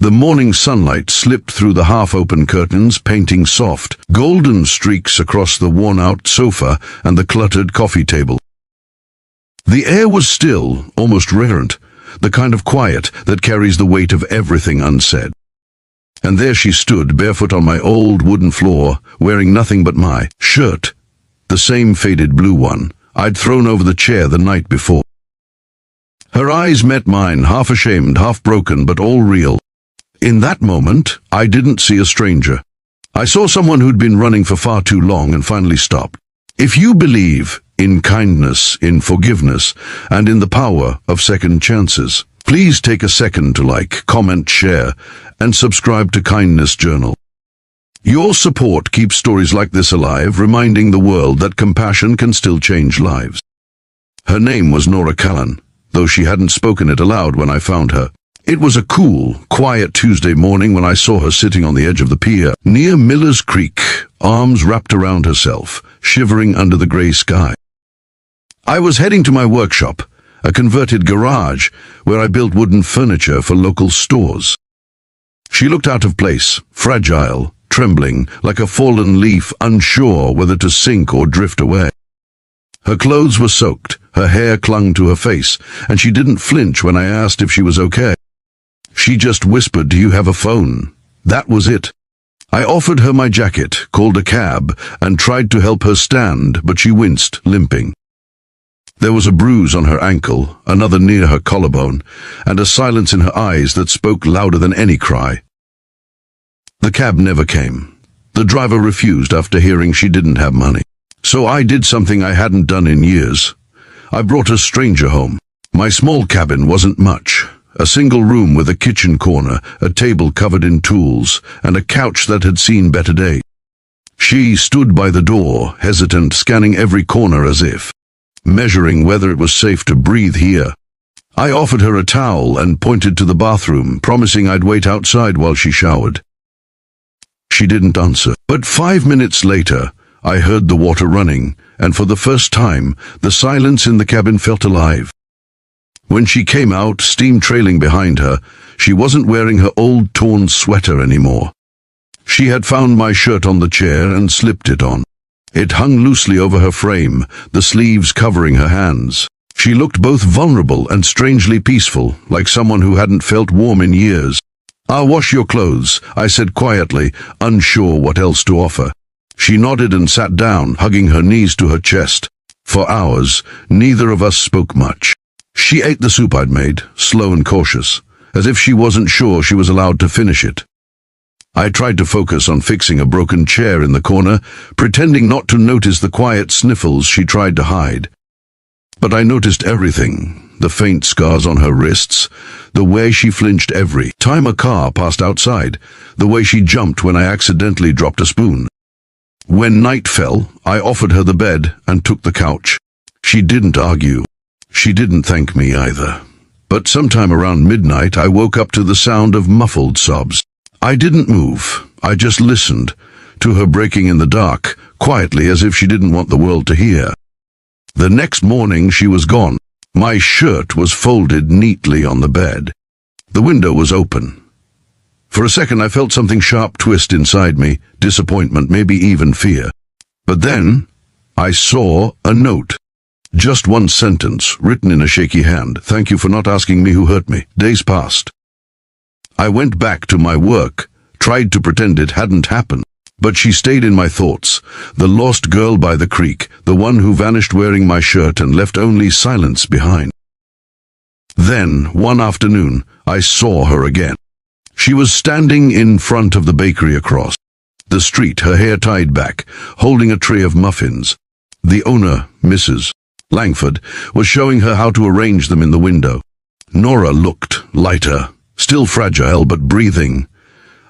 The morning sunlight slipped through the half-open curtains, painting soft, golden streaks across the worn-out sofa and the cluttered coffee table. The air was still, almost reverent, the kind of quiet that carries the weight of everything unsaid. And there she stood, barefoot on my old wooden floor, wearing nothing but my shirt, the same faded blue one I'd thrown over the chair the night before. Her eyes met mine, half ashamed, half broken, but all real. In that moment, I didn't see a stranger. I saw someone who'd been running for far too long and finally stopped. If you believe in kindness, in forgiveness, and in the power of second chances, please take a second to like, comment, share, and subscribe to Kindness Journal. Your support keeps stories like this alive, reminding the world that compassion can still change lives. Her name was Nora Callan, though she hadn't spoken it aloud when I found her. It was a cool, quiet Tuesday morning when I saw her sitting on the edge of the pier, near Miller's Creek, arms wrapped around herself, shivering under the grey sky. I was heading to my workshop, a converted garage, where I built wooden furniture for local stores. She looked out of place, fragile, trembling, like a fallen leaf, unsure whether to sink or drift away. Her clothes were soaked, her hair clung to her face, and she didn't flinch when I asked if she was okay. She just whispered, "Do you have a phone?" That was it. I offered her my jacket, called a cab, and tried to help her stand, but she winced, limping. There was a bruise on her ankle, another near her collarbone, and a silence in her eyes that spoke louder than any cry. The cab never came. The driver refused after hearing she didn't have money. So I did something I hadn't done in years. I brought a stranger home. My small cabin wasn't much. A single room with a kitchen corner, a table covered in tools, and a couch that had seen better days. She stood by the door, hesitant, scanning every corner as if measuring whether it was safe to breathe here. I offered her a towel and pointed to the bathroom, promising I'd wait outside while she showered. She didn't answer, but 5 minutes later, I heard the water running, and for the first time, the silence in the cabin felt alive. When she came out, steam trailing behind her, she wasn't wearing her old torn sweater anymore. She had found my shirt on the chair and slipped it on. It hung loosely over her frame, the sleeves covering her hands. She looked both vulnerable and strangely peaceful, like someone who hadn't felt warm in years. "I'll wash your clothes," I said quietly, unsure what else to offer. She nodded and sat down, hugging her knees to her chest. For hours, neither of us spoke much. She ate the soup I'd made, slow and cautious, as if she wasn't sure she was allowed to finish it. I tried to focus on fixing a broken chair in the corner, pretending not to notice the quiet sniffles she tried to hide. But I noticed everything, the faint scars on her wrists, the way she flinched every time a car passed outside, the way she jumped when I accidentally dropped a spoon. When night fell, I offered her the bed and took the couch. She didn't argue. She didn't thank me either. But sometime around midnight, I woke up to the sound of muffled sobs. I didn't move. I just listened to her breaking in the dark, quietly as if she didn't want the world to hear. The next morning, she was gone. My shirt was folded neatly on the bed. The window was open. For a second, I felt something sharp twist inside me, disappointment, maybe even fear. But then, I saw a note. Just one sentence, written in a shaky hand. "Thank you for not asking me who hurt me." Days passed. I went back to my work, tried to pretend it hadn't happened. But she stayed in my thoughts, the lost girl by the creek, the one who vanished wearing my shirt and left only silence behind. Then, one afternoon, I saw her again. She was standing in front of the bakery across the street, her hair tied back, holding a tray of muffins. The owner, Mrs. Langford, was showing her how to arrange them in the window. Nora looked lighter, still fragile but breathing.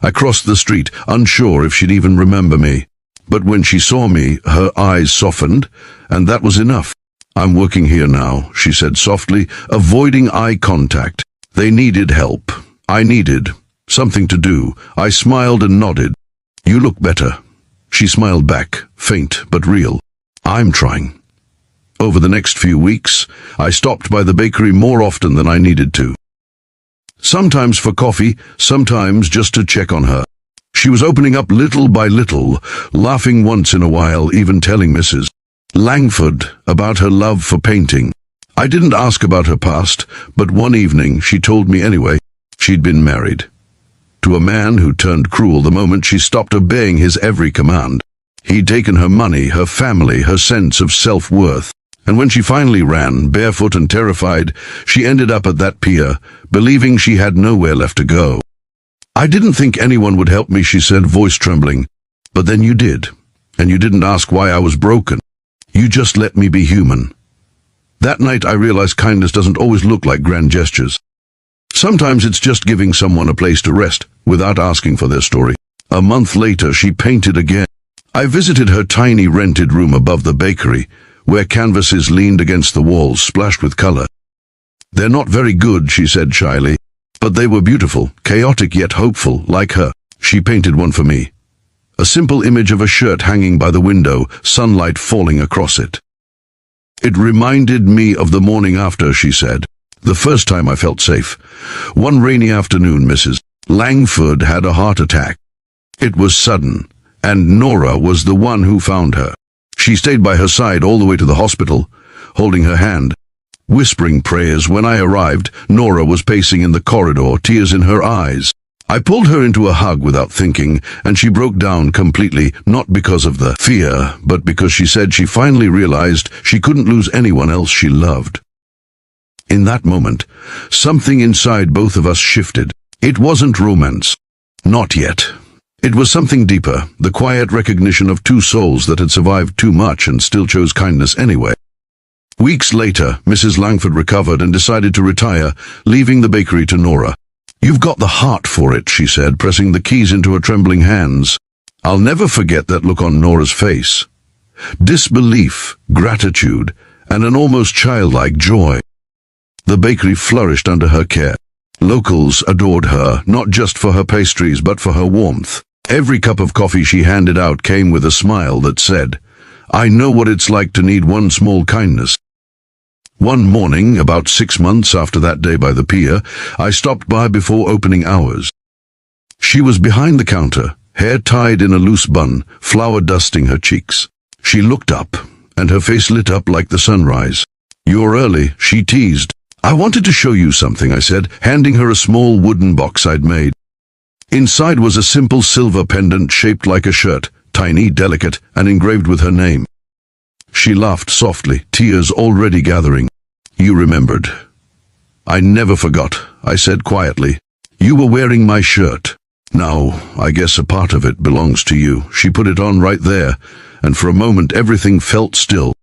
I crossed the street, unsure if she'd even remember me. But when she saw me, her eyes softened, and that was enough. "I'm working here now," she said softly, avoiding eye contact. They needed help. I needed something to do. I smiled and nodded. "You look better." She smiled back, faint but real. "I'm trying." Over the next few weeks, I stopped by the bakery more often than I needed to. Sometimes for coffee, sometimes just to check on her. She was opening up little by little, laughing once in a while, even telling Mrs. Langford about her love for painting. I didn't ask about her past, but one evening she told me anyway. She'd been married to a man who turned cruel the moment she stopped obeying his every command. He'd taken her money, her family, her sense of self-worth. And when she finally ran, barefoot and terrified, she ended up at that pier, believing she had nowhere left to go. I didn't think anyone would help me, she said, voice trembling. But then you did, and you didn't ask why I was broken. You just let me be human. That night I realized kindness doesn't always look like grand gestures. Sometimes it's just giving someone a place to rest, without asking for their story. A month later, she painted again. I visited her tiny rented room above the bakery, where canvases leaned against the walls, splashed with color. They're not very good, she said shyly, but they were beautiful, chaotic yet hopeful, like her. She painted one for me. A simple image of a shirt hanging by the window, sunlight falling across it. It reminded me of the morning after, she said. The first time I felt safe. One rainy afternoon, Mrs. Langford had a heart attack. It was sudden, and Nora was the one who found her. She stayed by her side all the way to the hospital, holding her hand, whispering prayers. When I arrived, Nora was pacing in the corridor, tears in her eyes. I pulled her into a hug without thinking, and she broke down completely, not because of the fear, but because she said she finally realized she couldn't lose anyone else she loved. In that moment, something inside both of us shifted. It wasn't romance. Not yet. It was something deeper, the quiet recognition of two souls that had survived too much and still chose kindness anyway. Weeks later, Mrs. Langford recovered and decided to retire, leaving the bakery to Nora. You've got the heart for it, she said, pressing the keys into her trembling hands. I'll never forget that look on Nora's face. Disbelief, gratitude, and an almost childlike joy. The bakery flourished under her care. Locals adored her, not just for her pastries, but for her warmth. Every cup of coffee she handed out came with a smile that said, I know what it's like to need one small kindness. One morning, about 6 months after that day by the pier, I stopped by before opening hours. She was behind the counter, hair tied in a loose bun, flour dusting her cheeks. She looked up, and her face lit up like the sunrise. You're early, she teased. I wanted to show you something, I said, handing her a small wooden box I'd made. Inside was a simple silver pendant shaped like a shirt, tiny, delicate, and engraved with her name. She laughed softly, tears already gathering. You remembered. I never forgot, I said quietly. You were wearing my shirt. Now, I guess a part of it belongs to you. She put it on right there, and for a moment everything felt still.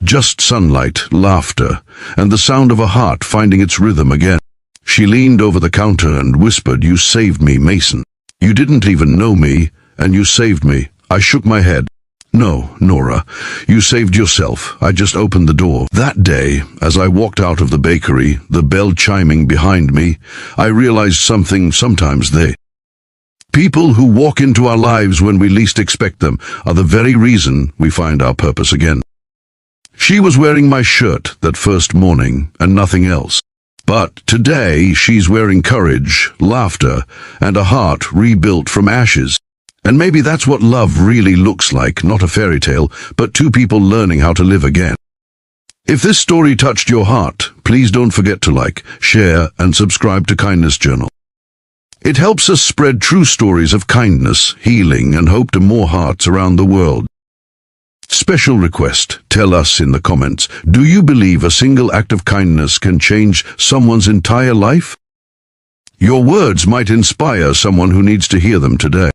Just sunlight, laughter, and the sound of a heart finding its rhythm again. She leaned over the counter and whispered, You saved me, Mason. You didn't even know me, and you saved me. I shook my head. No, Nora, you saved yourself. I just opened the door. That day, as I walked out of the bakery, the bell chiming behind me, I realized something. Sometimes people who walk into our lives when we least expect them are the very reason we find our purpose again. She was wearing my shirt that first morning and nothing else. But today she's wearing courage, laughter, and a heart rebuilt from ashes. And maybe that's what love really looks like, not a fairy tale, but two people learning how to live again. If this story touched your heart, please don't forget to like, share, and subscribe to Kindness Journal. It helps us spread true stories of kindness, healing, and hope to more hearts around the world. Special request, tell us in the comments, do you believe a single act of kindness can change someone's entire life? Your words might inspire someone who needs to hear them today.